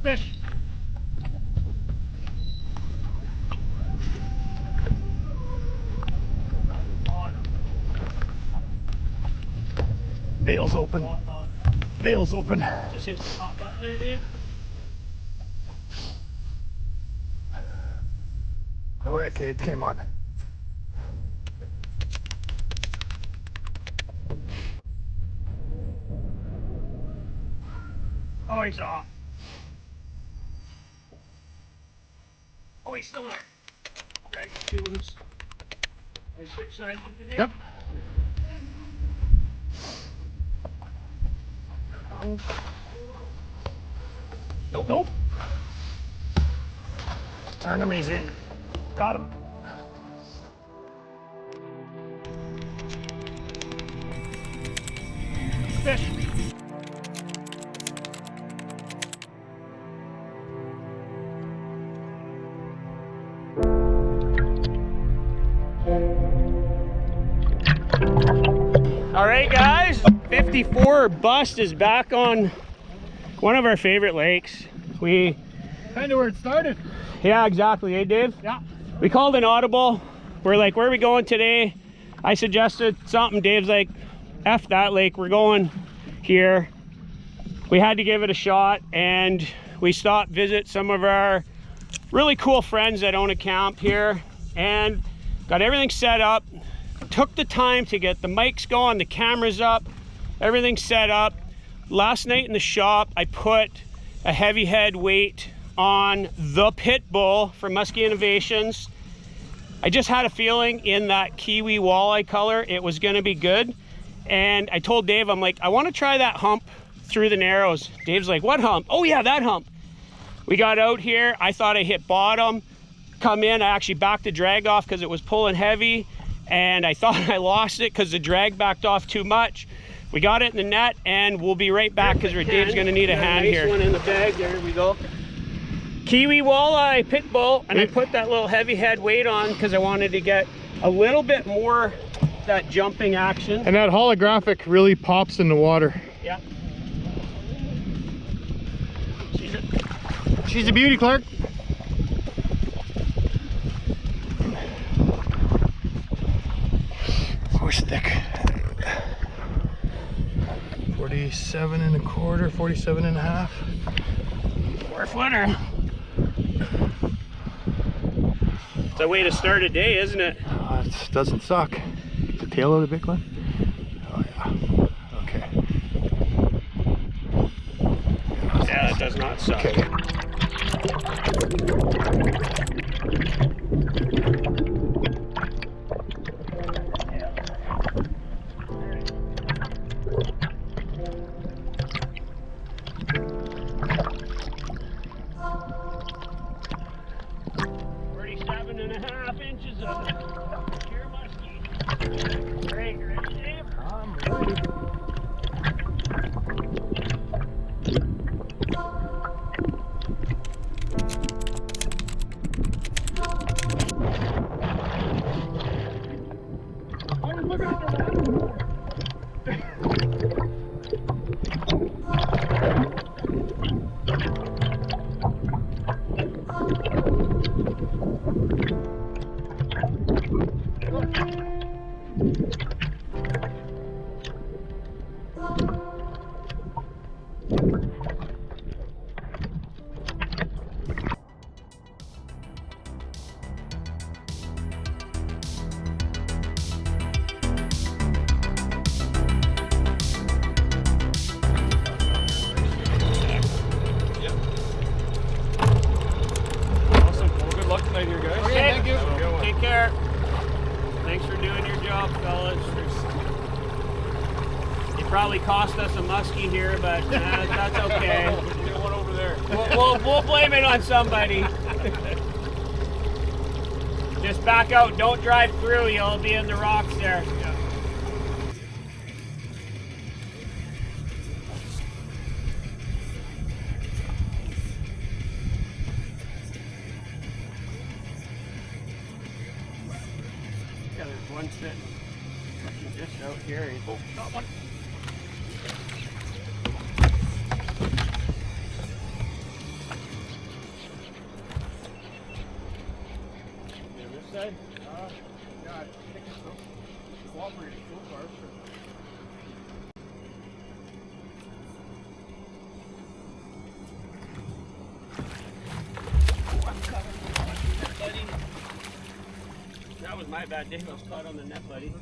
Fish. Bail's open. Bail's open. Just hit the top button there, dude. Okay, it came on. Oh, he's off. Oh, he's still there. Drag too loose. I switch sides with the Yep. Nope, nope. Turn him easy. Got him. Fish. All right, guys, 54 bust is back on one of our favorite lakes. We Kind of where it started. Yeah, exactly. Hey, Dave? Yeah. We called an audible. We're like, where are we going today? I suggested something. Dave's like, F that lake. We're going here. We had to give it a shot, and we stopped, visit some of our really cool friends that own a camp here, and got everything set up. Took the time to get the mics going, the cameras up, everything set up. Last night in the shop, I put a heavy head weight on the pitbull from Musky Innovations. I just had a feeling in that kiwi walleye color it was going to be good, and I told Dave, I'm like, I want to try that hump through the narrows. Dave's like, what hump? Oh yeah, that hump. We got out here. I thought I hit bottom. Come in, I actually backed the drag off because it was pulling heavy, and I thought I lost it because the drag backed off too much. We got it in the net, and we'll be right back because Dave's going to need a hand here. Nice one in the bag. There we go. Kiwi walleye pitbull, and I put that little heavy head weight on because I wanted to get a little bit more that jumping action. And that holographic really pops in the water. Yeah. She's a beauty, Clark. Push thick. 47 and a quarter, 47 and a half. 4-footer. It's a way to start a day, isn't it? It doesn't suck. The tail of the big one? Oh yeah. Okay. Yeah, it does not suck. Okay. Probably cost us a muskie here, but that's okay. Get one over there. We'll blame it on somebody. Just back out. Don't drive through. You'll be in the rocks there. Yeah. Yeah, there's one sitting just out here. Oh, got one. say? Yeah, I think it's cooperating so far. That was my bad. Dave was caught on the net, buddy.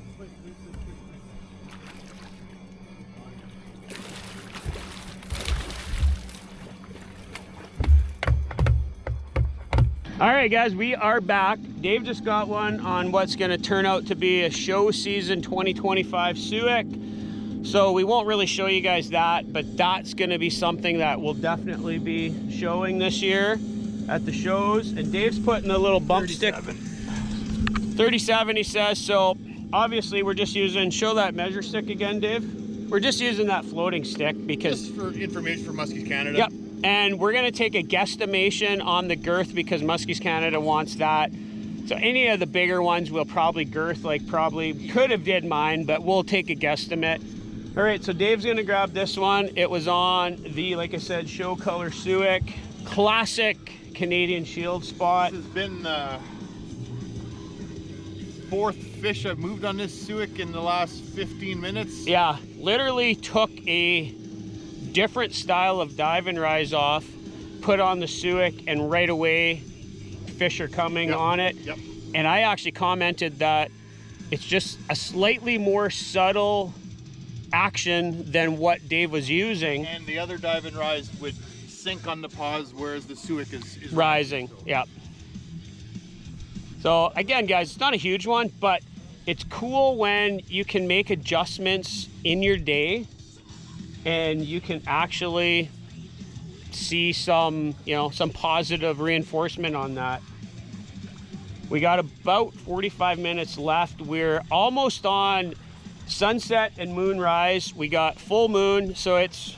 All right, guys, we are back. Dave just got one on what's going to turn out to be a show season 2025 Suick. So we won't really show you guys that, but that's going to be something that we'll definitely be showing this year at the shows. And Dave's putting a little bump 37. stick. 37, he says. So obviously we're just using, show that measure stick again, Dave. We're just using that floating stick because... Just for information for Muskies Canada. Yep. And we're gonna take a guesstimation on the girth because Muskies Canada wants that. So any of the bigger ones we'll probably girth, like probably could have did mine, but we'll take a guesstimate. All right, so Dave's gonna grab this one. It was on the, like I said, show color Suick, classic Canadian Shield spot. This has been fourth fish I've moved on this Suick in the last 15 minutes. Yeah, literally took a different style of dive and rise off, put on the Suick, and right away fish are coming on it. Yep. And I actually commented that it's just a slightly more subtle action than what Dave was using. And the other dive and rise would sink on the pause, whereas the Suick is rising. So. Yeah. So again, guys, it's not a huge one, but it's cool when you can make adjustments in your day and you can actually see some, you know, some positive reinforcement on that. We got about 45 minutes left. We're almost on sunset and moonrise. We got full moon, so it's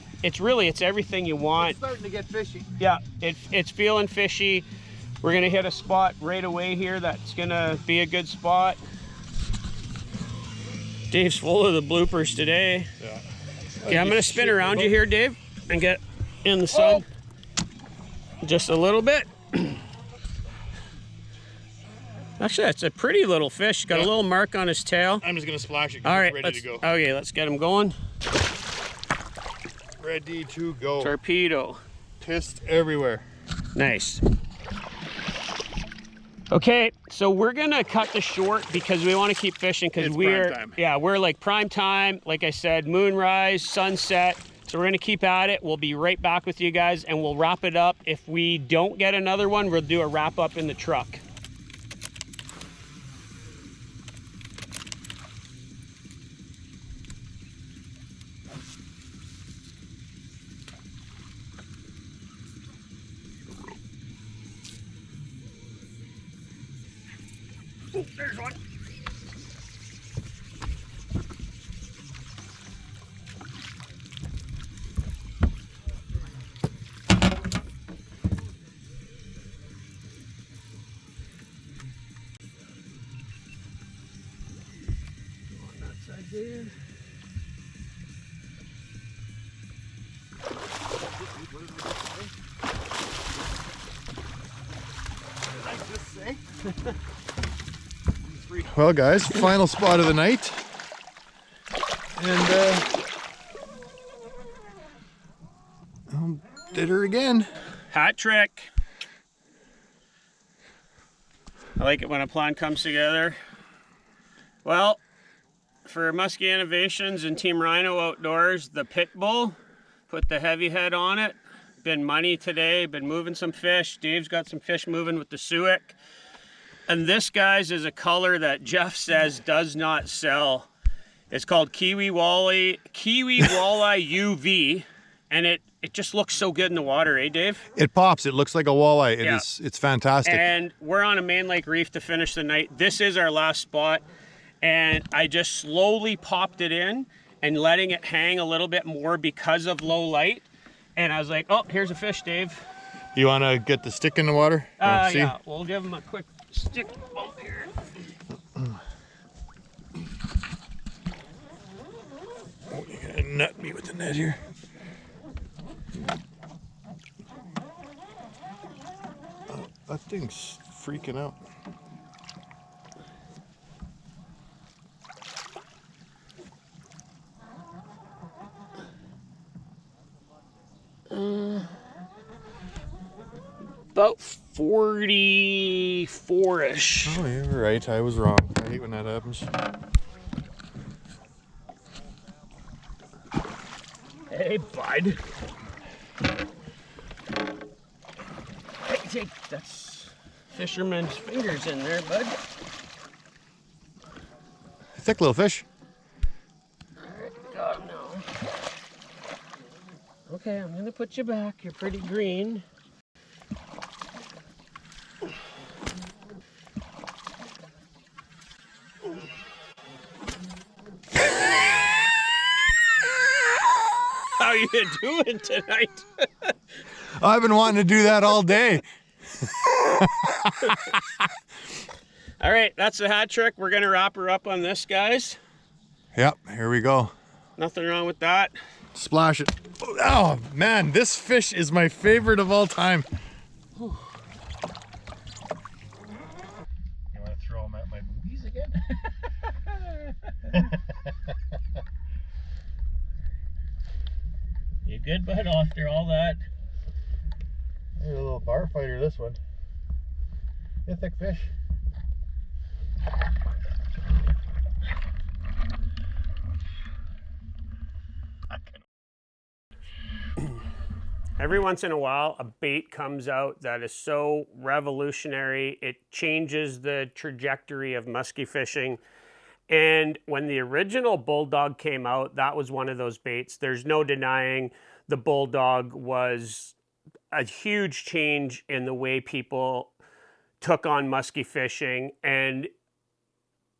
everything you want. It's starting to get fishy. Yeah, it's feeling fishy. We're gonna hit a spot right away here that's gonna be a good spot. Dave's full of the bloopers today. Yeah. Okay, I'm gonna spin around you here, Dave, and get in the sun. Just a little bit. Actually, that's a pretty little fish. Got a little mark on his tail. I'm just gonna splash it. All right, ready to go. Okay, let's get him going. Ready to go. Torpedo. Pissed everywhere. Nice. Okay, so we're gonna cut this short because we want to keep fishing because we're like prime time. Like I said, moonrise, sunset. So we're gonna keep at it. We'll be right back with you guys and we'll wrap it up. If we don't get another one, we'll do a wrap up in the truck. Oh, there's one. On that side there. What did I just say? Well, guys, final spot of the night, and did her again. Hat trick. I like it when a plan comes together. Well, for Musky Innovations and Team Rhino Outdoors, the pitbull, put the heavy head on it. Been money today, been moving some fish. Dave's got some fish moving with the Suick. And this, guys, is a color that Jeff says does not sell. It's called Kiwi Walleye UV, and it just looks so good in the water, eh, Dave? It pops. It looks like a walleye. It's fantastic. And we're on a main lake reef to finish the night. This is our last spot, and I just slowly popped it in and letting it hang a little bit more because of low light. And I was like, oh, here's a fish, Dave. You want to get the stick in the water? See? Yeah, we'll give him a quick stick bump here. Oh, you gotta nut me with the net here. Oh, that thing's freaking out. about 44-ish. Oh, you were right. I was wrong. I hate when that happens. Hey, bud. Hey, take that's fisherman's fingers in there, bud. Thick little fish. Got him now. Okay, I'm gonna put you back. You're pretty green. How you doing tonight? I've been wanting to do that all day. All right, that's the hat trick. We're gonna wrap her up on this, guys. Yep, here we go. Nothing wrong with that. Splash it. Oh man, this fish is my favorite of all time. Whew. You want to throw them at my boobies again? You good, bud, after all that? A little bar fighter, this one. A thick fish. Every once in a while, a bait comes out that is so revolutionary, it changes the trajectory of musky fishing. And when the original Bulldog came out, that was one of those baits. There's no denying the Bulldog was a huge change in the way people took on musky fishing. And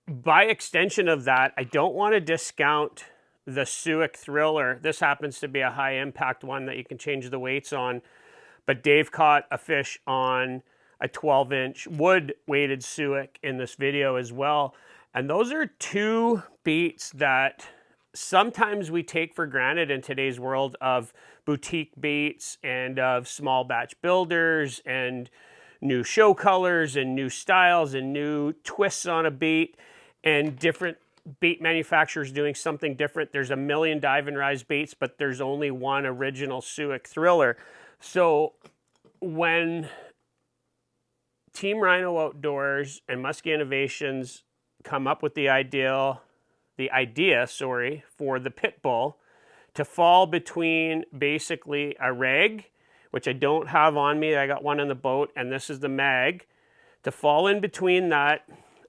by extension of that, I don't want to discount the Suick Thriller. This happens to be a high impact one that you can change the weights on. But Dave caught a fish on a 12-inch wood weighted Suick in this video as well. And those are two baits that sometimes we take for granted in today's world of boutique baits and of small batch builders and new show colors and new styles and new twists on a bait and different bait manufacturers doing something different. There's a million dive and rise baits, but there's only one original Suick Thriller. So when Team Rhino Outdoors and Musky Innovations come up with the idea, for the pitbull to fall between basically a rag, which I don't have on me, I got one in the boat, and this is the mag, to fall in between that.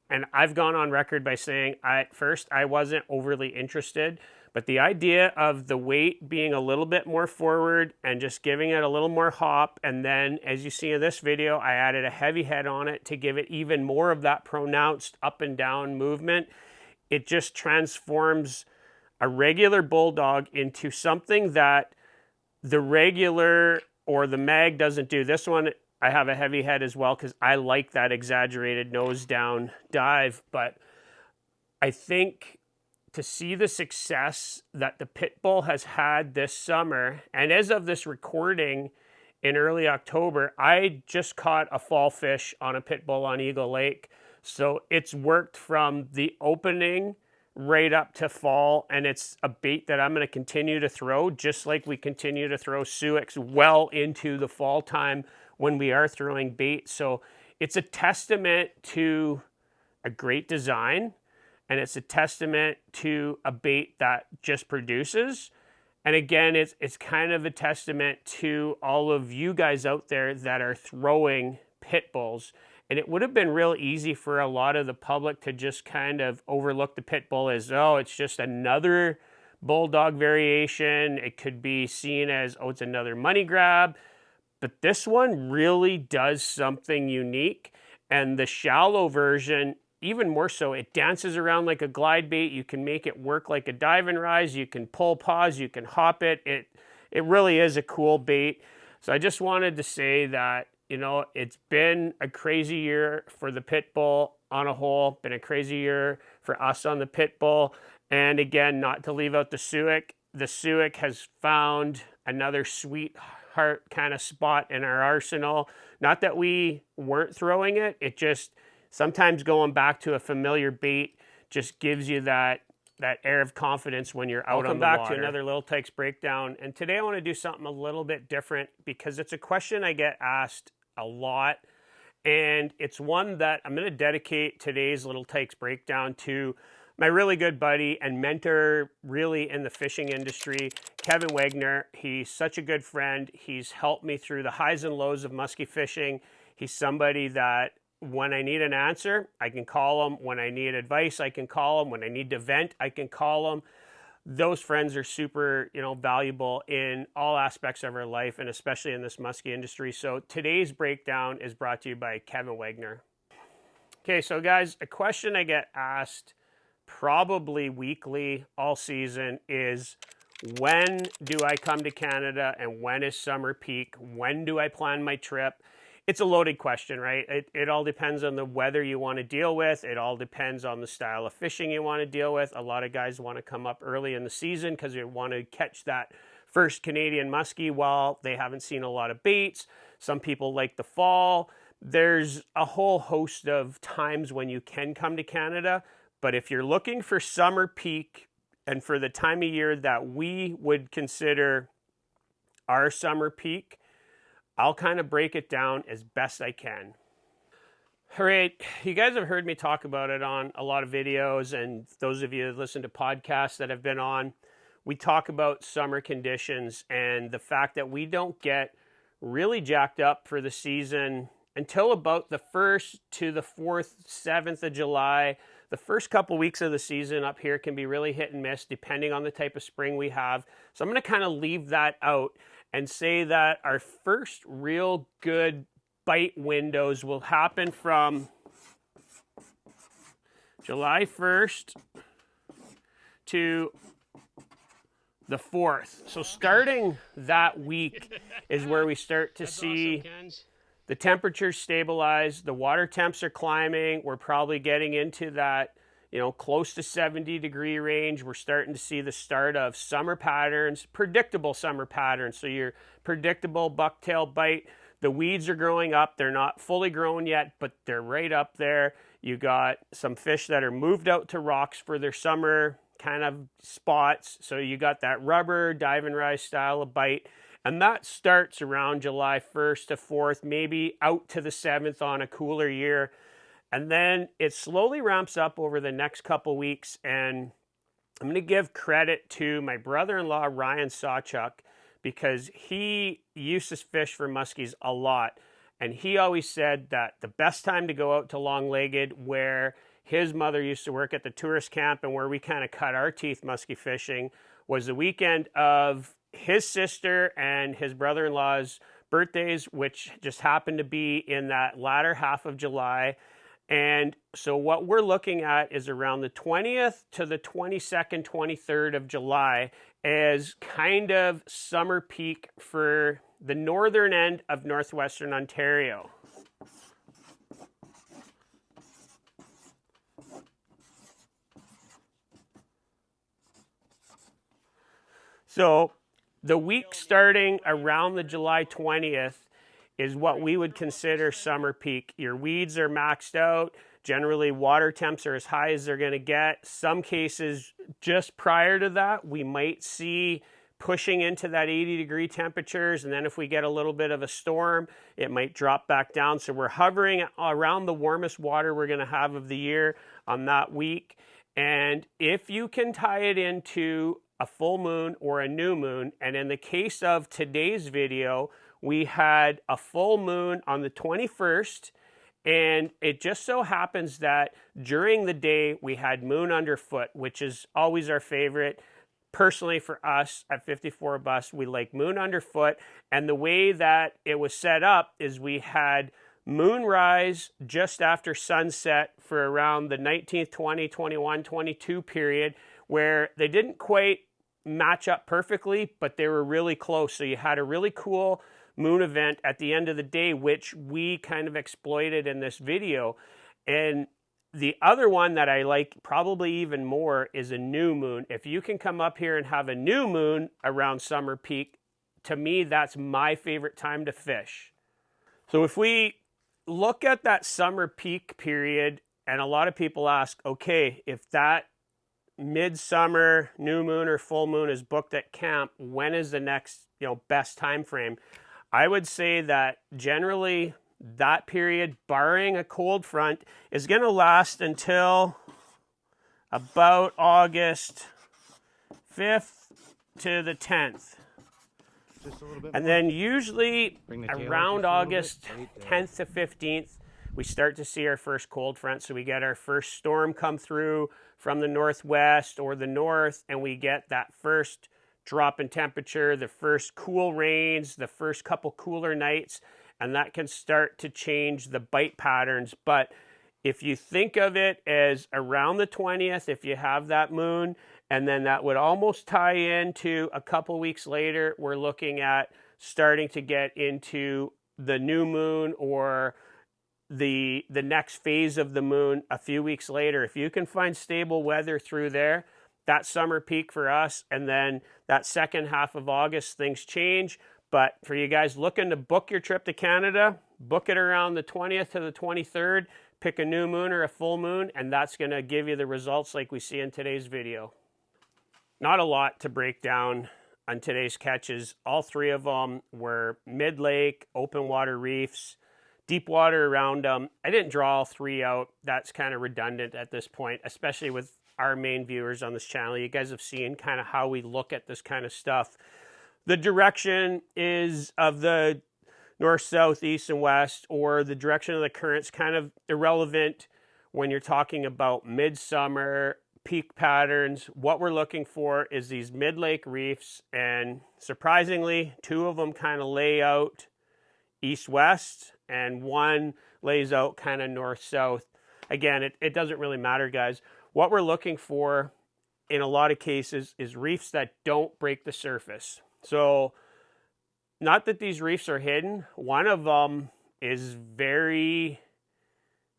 And I've gone on record by saying at first I wasn't overly interested, but the idea of the weight being a little bit more forward and just giving it a little more hop, and then as you see in this video, I added a heavy head on it to give it even more of that pronounced up and down movement. It just transforms a regular Bulldog into something that the regular or the mag doesn't do. This one, I have a heavy head as well because I like that exaggerated nose down dive. But I think to see the success that the pitbull has had this summer, and as of this recording in early October, I just caught a fall fish on a pitbull on Eagle Lake. So it's worked from the opening right up to fall, and it's a bait that I'm going to continue to throw, just like we continue to throw Suicks well into the fall time when we are throwing bait. So it's a testament to a great design, and it's a testament to a bait that just produces. And again, it's kind of a testament to all of you guys out there that are throwing pit bulls. And it would have been real easy for a lot of the public to just kind of overlook the pit bull as, oh, it's just another Bulldog variation. It could be seen as, oh, it's another money grab. But this one really does something unique. And the shallow version, even more so, it dances around like a glide bait. You can make it work like a dive and rise. You can pull pause. You can hop it. It really is a cool bait. So I just wanted to say that, you know, it's been a crazy year for the pit bull on a whole, been a crazy year for us on the pit bull. And again, not to leave out the Suick. The Suick has found another sweetheart kind of spot in our arsenal. Not that we weren't throwing it, it just sometimes going back to a familiar bait just gives you that air of confidence when you're out on the water. Welcome back to another Little Tikes breakdown. And today I want to do something a little bit different because it's a question I get asked a lot. And it's one that I'm going to dedicate today's little Tikes breakdown to my really good buddy and mentor really in the fishing industry, Kevin Wagner. He's such a good friend. He's helped me through the highs and lows of musky fishing. He's somebody that when I need an answer, I can call him. When I need advice, I can call him. When I need to vent, I can call him. Those friends are super, valuable in all aspects of our life, and especially in this musky industry. So today's breakdown is brought to you by Kevin Wagner. Okay, so guys, a question I get asked probably weekly all season is, when do I come to Canada and when is summer peak? When do I plan my trip? It's a loaded question, right? It all depends on the weather you want to deal with. It all depends on the style of fishing you want to deal with. A lot of guys want to come up early in the season because they want to catch that first Canadian muskie while they haven't seen a lot of baits. Some people like the fall. There's a whole host of times when you can come to Canada. But if you're looking for summer peak and for the time of year that we would consider our summer peak, I'll kind of break it down as best I can. All right, you guys have heard me talk about it on a lot of videos, and those of you that listen to podcasts that I've been on, we talk about summer conditions and the fact that we don't get really jacked up for the season until about the 1st to the 4th, 7th of July. The first couple weeks of the season up here can be really hit and miss depending on the type of spring we have. So I'm going to kind of leave that out and say that our first real good bite windows will happen from July 1st to the 4th. So starting that week is where we start to see the temperatures stabilize, the water temps are climbing. We're probably getting into that, close to 70-degree range. We're starting to see the start of summer patterns, predictable summer patterns. So your predictable bucktail bite, the weeds are growing up. They're not fully grown yet, but they're right up there. You got some fish that are moved out to rocks for their summer kind of spots. So you got that rubber dive and rise style of bite. And that starts around July 1st to 4th, maybe out to the 7th on a cooler year. And then it slowly ramps up over the next couple weeks. And I'm going to give credit to my brother-in-law, Ryan Sawchuk, because he used to fish for muskies a lot. And he always said that the best time to go out to Long-Legged, where his mother used to work at the tourist camp and where we kind of cut our teeth musky fishing, was the weekend of his sister and his brother-in-law's birthdays, which just happened to be in that latter half of July. And so what we're looking at is around the 20th to the 22nd, 23rd of July as kind of summer peak for the northern end of northwestern Ontario. So the week starting around the July 20th is what we would consider summer peak. Your weeds are maxed out. Generally, water temps are as high as they're going to get. Some cases, just prior to that, we might see pushing into that 80-degree temperatures. And then if we get a little bit of a storm, it might drop back down. So we're hovering around the warmest water we're going to have of the year on that week. And if you can tie it into a full moon or a new moon, and in the case of today's video, we had a full moon on the 21st, and it just so happens that during the day we had moon underfoot, which is always our favorite. Personally, for us at 54 Bus, we like moon underfoot, and the way that it was set up is we had moonrise just after sunset for around the 19th, 20, 21, 22 period, where they didn't quite match up perfectly, but they were really close. So you had a really cool moon event at the end of the day, which we kind of exploited in this video. And the other one that I like probably even more is a new moon. If you can come up here and have a new moon around summer peak, to me, that's my favorite time to fish. So if we look at that summer peak period, and a lot of people ask, okay, if that midsummer new moon or full moon is booked at camp, when is the next best time frame? I would say that generally that period, barring a cold front, is going to last until about August 5th to the 10th. Just a little bit And more. then usually Bring the tail out around just a little August bit. Right there. 10th to 15th, we start to see our first cold front. So we get our first storm come through from the northwest or the north, and we get that first drop in temperature, the first cool rains, the first couple cooler nights, and that can start to change the bite patterns. But if you think of it as around the 20th, if you have that moon, and then that would almost tie into a couple weeks later, we're looking at starting to get into the new moon or the next phase of the moon a few weeks later. If you can find stable weather through there, that summer peak for us, and then that second half of August, things change. But for you guys looking to book your trip to Canada, book it around the 20th to the 23rd, pick a new moon or a full moon, and that's going to give you the results like we see in today's video. Not a lot to break down on today's catches. All three of them were mid-lake, open water reefs, deep water around them. I didn't draw all three out. That's kind of redundant at this point, especially with our main viewers on this channel. You guys have seen kind of how we look at this kind of stuff. The direction is of the north, south, east, and west, or the direction of the current's kind of irrelevant when you're talking about midsummer peak patterns. What we're looking for is these mid-lake reefs, and surprisingly, two of them kind of lay out east-west, and one lays out kind of north-south. Again, it doesn't really matter, guys. What we're looking for in a lot of cases is reefs that don't break the surface. So, not that these reefs are hidden. One of them is very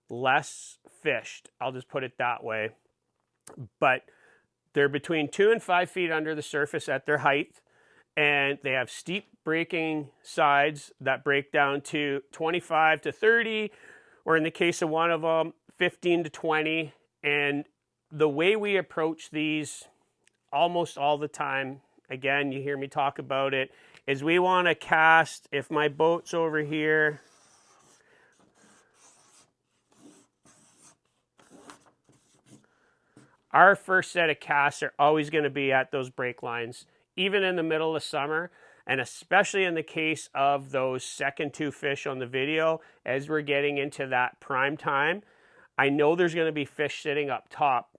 less fished. I'll just put it that way. But they're between 2 and 5 feet under the surface at their height, and they have steep breaking sides that break down to 25 to 30, or in the case of one of them, 15 to 20. And the way we approach these almost all the time, again, you hear me talk about it, is we want to cast, if my boat's over here, our first set of casts are always going to be at those break lines, even in the middle of summer, and especially in the case of those second two fish on the video, as we're getting into that prime time. I know there's going to be fish sitting up top,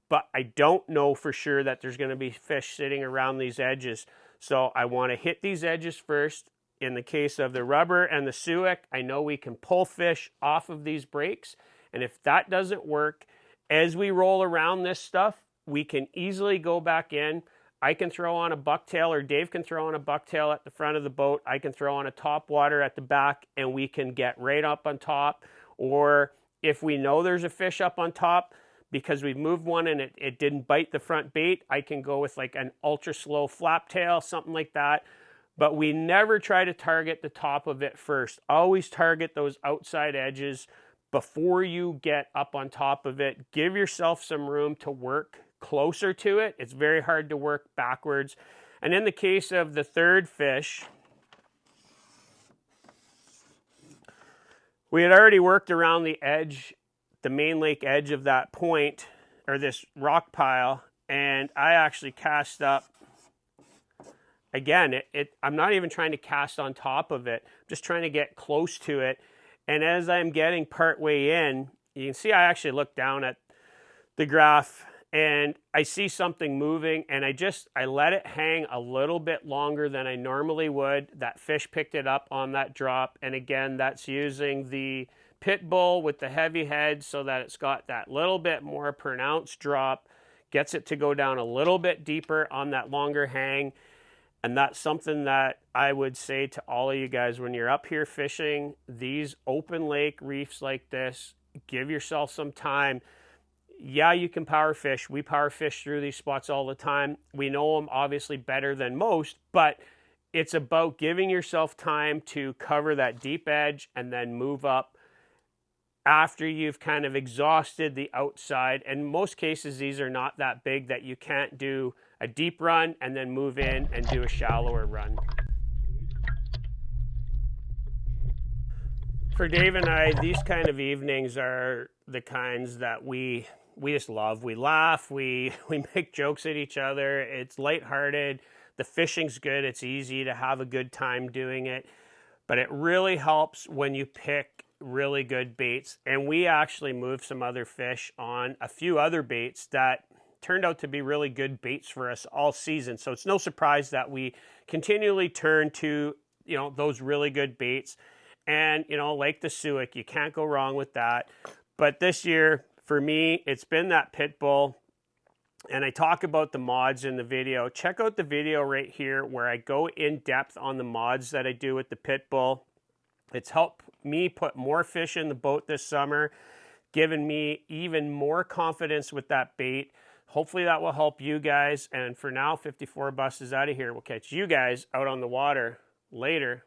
but I don't know for sure that there's going to be fish sitting around these edges. So I want to hit these edges first. In the case of the rubber and the Suick, I know we can pull fish off of these breaks. And if that doesn't work, as we roll around this stuff, we can easily go back in. I can throw on a bucktail, or Dave can throw on a bucktail at the front of the boat. I can throw on a top water at the back, and we can get right up on top. Or if we know there's a fish up on top, because we've moved one and it didn't bite the front bait, I can go with like an ultra slow flap tail, something like that. But we never try to target the top of it first. Always target those outside edges before you get up on top of it. Give yourself some room to work closer to it. It's very hard to work backwards. And in the case of the third fish, we had already worked around the edge, the main lake edge of that point, or this rock pile, and I actually cast up. Again, I'm not even trying to cast on top of it, I'm just trying to get close to it. And as I'm getting part way in, you can see I actually look down at the graph and I see something moving, and I let it hang a little bit longer than I normally would. That fish picked it up on that drop, and again, that's using the pitbull with the heavy head so that it's got that little bit more pronounced drop, gets it to go down a little bit deeper on that longer hang. And that's something that I would say to all of you guys when you're up here fishing these open lake reefs like this, give yourself some time. Yeah, you can power fish. We power fish through these spots all the time. We know them obviously better than most, but it's about giving yourself time to cover that deep edge and then move up after you've kind of exhausted the outside. And in most cases, these are not that big that you can't do a deep run and then move in and do a shallower run. For Dave and I, these kind of evenings are the kinds that we just love. We laugh, we make jokes at each other. It's lighthearted. The fishing's good. It's easy to have a good time doing it. But it really helps when you pick really good baits. And we actually moved some other fish on a few other baits that turned out to be really good baits for us all season. So it's no surprise that we continually turn to, you know, those really good baits. And, you know, like the Suick, you can't go wrong with that. But this year, for me, it's been that pitbull. And I talk about the mods in the video. Check out the video right here where I go in depth on the mods that I do with the pitbull. It's helped me put more fish in the boat this summer, giving me even more confidence with that bait. Hopefully that will help you guys. And for now, 54 Bus is out of here. We'll catch you guys out on the water later.